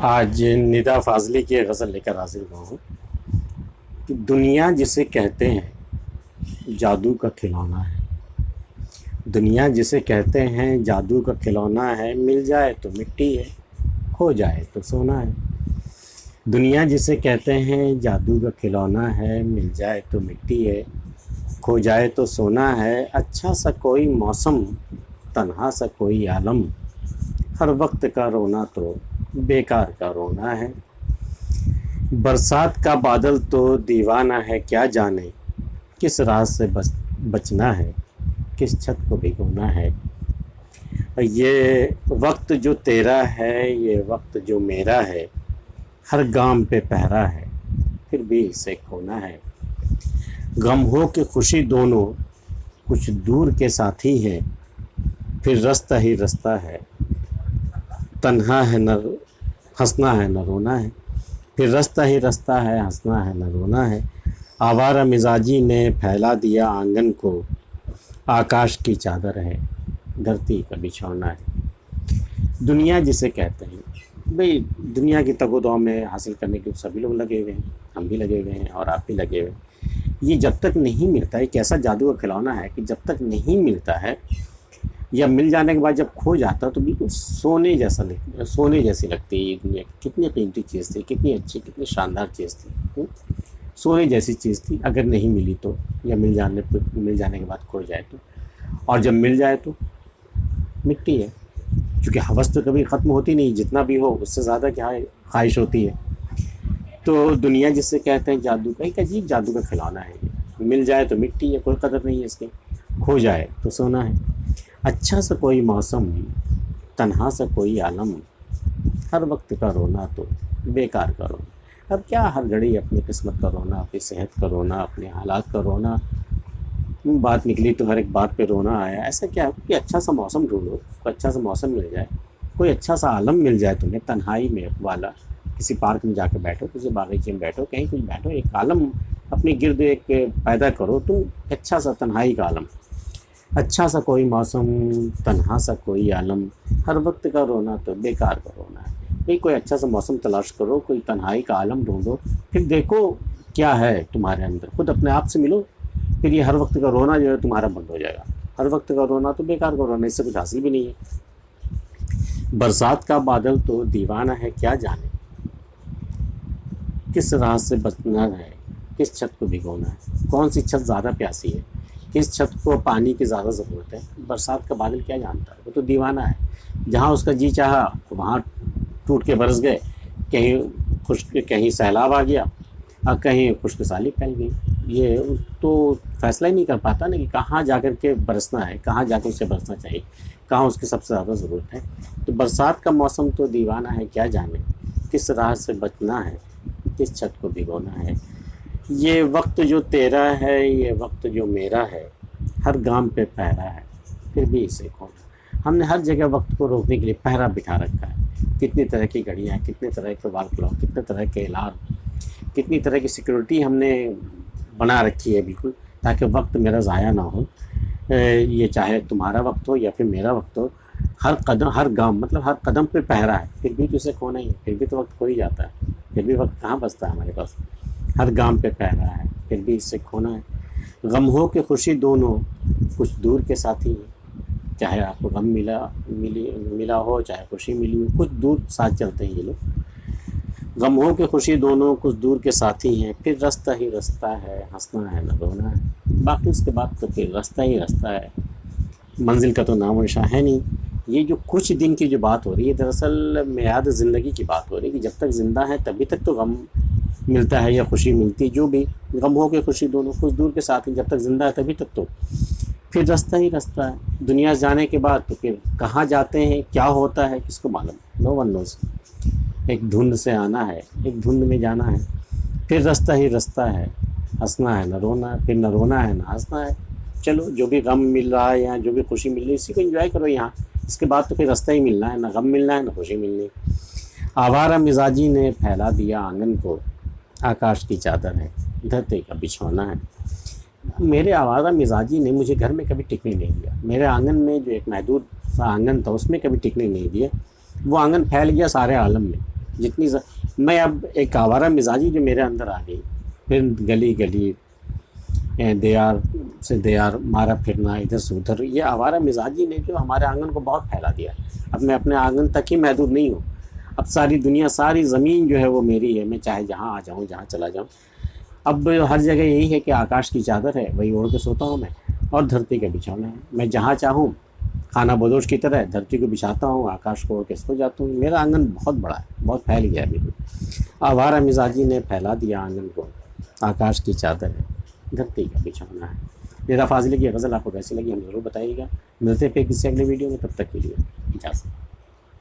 آج ندا فاضلی کی غزل لے کر حاضر ہوا ہوں کہ دنیا جسے کہتے ہیں جادو کا کھلونا ہے، دنیا جسے کہتے ہیں جادو کا کھلونا ہے، مل جائے تو مٹی ہے، کھو جائے تو سونا ہے۔ دنیا جسے کہتے ہیں جادو کا کھلونا ہے، مل جائے تو مٹی ہے، کھو جائے تو سونا ہے۔ اچھا سا کوئی موسم، تنہا سا کوئی عالم، ہر وقت کا رونا تو بیکار کا رونا ہے۔ برسات کا بادل تو دیوانہ ہے، کیا جانے کس راہ سے بچنا ہے، کس چھت کو بھگونا ہے۔ یہ وقت جو تیرا ہے، یہ وقت جو میرا ہے، ہر گام پہ پہرا ہے، پھر بھی اسے کھونا ہے۔ غم ہو کہ خوشی دونوں کچھ دور کے ساتھی ہیں، پھر رستہ ہی رستہ ہے، تنہا ہے نہ ہنسنا ہے نہ رونا ہے، پھر رستہ ہی رستہ ہے، ہنسنا ہے نہ رونا ہے۔ آوارہ مزاجی نے پھیلا دیا آنگن کو، آکاش کی چادر ہے، دھرتی کا بچھونا ہے۔ دنیا جسے کہتے ہیں، بھئی دنیا کی تگ و دو میں حاصل کرنے کے سبھی لوگ لگے ہوئے ہیں، ہم بھی لگے ہوئے ہیں اور آپ بھی لگے ہوئے ہیں۔ یہ جب تک نہیں ملتا، ایک ایسا جادو کا کھلونا ہے کہ جب تک نہیں ملتا ہے یا مل جانے کے بعد جب کھو جاتا ہے تو بالکل سونے جیسی لگتی ہے۔ یہ دنیا کتنی قیمتی چیز تھی، کتنی اچھی، کتنی شاندار چیز تھی، سونے جیسی چیز تھی۔ اگر نہیں ملی تو، یا مل جانے کے بعد کھو جائے تو، اور جب مل جائے تو مٹی ہے، چونکہ ہوس تو کبھی ختم ہوتی نہیں، جتنا بھی ہو اس سے زیادہ کیا خواہش ہوتی ہے۔ تو دنیا جسے کہتے ہیں جادو کا، ایک عجیب جادو کا کھلونا ہے۔ یہ مل جائے تو مٹی ہے، کوئی قدر نہیں ہے اس کی، کھو جائے تو سونا ہے۔ اچھا سا کوئی موسم، تنہا سا کوئی عالم، ہر وقت کا رونا تو بیکار کا رونا۔ اب کیا ہر گھڑی اپنی قسمت کا رونا، اپنی صحت کا رونا، اپنے حالات کا رونا، بات نکلی تو ہر ایک بات پہ رونا آیا۔ ایسا کیا ہے؟ کوئی اچھا سا موسم ڈھونڈو، کوئی اچھا سا موسم مل جائے، کوئی اچھا سا عالم مل جائے تمہیں، تنہائی میں والا، کسی پارک میں جا کے بیٹھو، کسی باغیچے میں بیٹھو، کہیں کچھ بیٹھو، ایک عالم اپنے گرد ایک پیدا کرو تم، اچھا سا تنہائی کا عالم۔ اچھا سا کوئی موسم، تنہا سا کوئی عالم، ہر وقت کا رونا تو بیکار کا رونا ہے۔ کوئی اچھا سا موسم تلاش کرو، کوئی تنہائی کا عالم ڈھونڈو، پھر دیکھو کیا ہے تمہارے اندر، خود اپنے آپ سے ملو، پھر یہ ہر وقت کا رونا جو ہے تمہارا بند ہو جائے گا۔ ہر وقت کا رونا تو بیکار کا رونا، اس سے کچھ حاصل بھی نہیں ہے۔ برسات کا بادل تو دیوانہ ہے، کیا جانے کس راہ سے بچنا ہے، کس چھت کو بھگونا ہے۔ کون سی چھت زیادہ پیاسی ہے، کس چھت کو پانی کی زیادہ ضرورت ہے۔ برسات کا بادل کیا جانتا ہے، وہ تو دیوانہ ہے، جہاں اس کا جی چاہا وہاں ٹوٹ کے برس گئے، کہیں سیلاب آ گیا اور کہیں خشک سالی پھیل گئی۔ یہ تو فیصلہ ہی نہیں کر پاتا نا کہ کہاں جا کر کے برسنا ہے، کہاں جا کے اسے برسنا چاہیے، کہاں اس کی سب سے زیادہ ضرورت ہے۔ تو برسات کا موسم تو دیوانہ ہے، کیا جانے کس راہ سے بچنا ہے، کس چھت کو بھگونا ہے۔ یہ وقت جو تیرا ہے، یہ وقت جو میرا ہے، ہر گام پہ پہرا ہے، پھر بھی اسے کھونا۔ ہم نے ہر جگہ وقت کو روکنے کے لیے پہرا بٹھا رکھا ہے۔ کتنی طرح کی گھڑیاں، کتنے طرح کے وال کلاک، کتنے طرح کے الارم، کتنی طرح کی سیکورٹی ہم نے بنا رکھی ہے بالکل، تاکہ وقت میرا ضائع نہ ہو۔ یہ چاہے تمہارا وقت ہو یا پھر میرا وقت ہو، ہر قدم، ہر گام، مطلب ہر قدم پہ پہرا ہے، پھر بھی تو اسے کھونا ہی ہے، پھر بھی تو وقت کھو ہی جاتا ہے، پھر بھی وقت کہاں بچتا ہے ہمارے پاس۔ ہر گام پہ پہرا ہے، پھر بھی اسے کھونا ہے۔ غم ہو کہ خوشی دونوں کچھ دور کے ساتھی ہیں، چاہے آپ کو غم ملا ہو، چاہے خوشی ملی ہو، کچھ دور ساتھ چلتے ہیں یہ لوگ۔ غم ہو کہ خوشی دونوں کچھ دور کے ساتھی ہیں، پھر رستہ ہی رستہ ہے، ہنسنا ہے نہ رونا ہے۔ باقی اس کے بعد تو پھر رستہ ہی رستہ ہے، منزل کا تو نام و نشان ہے نہیں۔ یہ جو کچھ دن کی جو بات ہو رہی ہے، دراصل میعاد زندگی کی بات ہو رہی ہے کہ جب تک زندہ ہے تبھی تک تو غم ملتا ہے یا خوشی ملتی ہے، جو بھی غم ہو کے خوشی دونوں کچھ دور کے ساتھ ہیں، جب تک زندہ ہے تبھی تک تو پھر رستہ ہی رستہ ہے۔ دنیا جانے کے بعد تو پھر کہاں جاتے ہیں، کیا ہوتا ہے، کس کو معلوم، نو ون نوز۔ ایک دھند سے آنا ہے، ایک دھند میں جانا ہے، پھر رستہ ہی رستہ ہے، ہنسنا ہے نہ رونا، پھر نہ رونا ہے نہ ہنسنا ہے۔ چلو جو بھی غم مل رہا ہے یا جو بھی خوشی مل رہی ہے اسی کو انجوائے کرو یہاں، اس کے بعد تو پھر رستہ ہی ملنا ہے، نہ غم ملنا ہے نہ خوشی ملنی۔ آوارہ مزاجی نے پھیلا دیا آنگن کو، آکاش کی چادر ہے، دھرتی کا بچھونا ہے۔ میرے آوارہ مزاجی نے مجھے گھر میں کبھی ٹکنے نہیں دیا، میرے آنگن میں جو ایک محدود سا آنگن تھا اس میں کبھی ٹکنے نہیں دیا، وہ آنگن پھیل گیا سارے عالم میں۔ جتنی میں اب ایک آوارہ مزاجی جو میرے اندر آ گئی، پھر گلی گلی دیار سے دیار مارا پھرنا ادھر سے ادھر، یہ آوارہ مزاجی نے جو ہمارے آنگن کو بہت پھیلا دیا۔ اب میں اپنے آنگن تک ہی محدود نہیں ہوں، اب ساری دنیا، ساری زمین جو ہے وہ میری ہے، میں چاہے جہاں آ جاؤں، جہاں چلا جاؤں۔ اب ہر جگہ یہی ہے کہ آکاش کی چادر ہے، وہی اوڑھ کے سوتا ہوں میں، اور دھرتی کا بچھونا ہے۔ میں جہاں چاہوں خانہ بدوش کی طرح دھرتی کو بچھاتا ہوں، آکاش کو اوڑھ کے سو جاتا ہوں۔ میرا آنگن بہت بڑا ہے، بہت پھیل گیا ہے بالکل۔ آوارہ مزاجی نے پھیلا دیا آنگن کو، آکاش کی چادر ہے، دھرتی کا بچھونا ہے۔ ندا فاضلی کی غزل آپ کو کیسی لگی ہمیں ضرور بتائیے گا۔ ملتے ہیں پھر کسی اگلے ویڈیو میں، تب تک کے لیے اجازت۔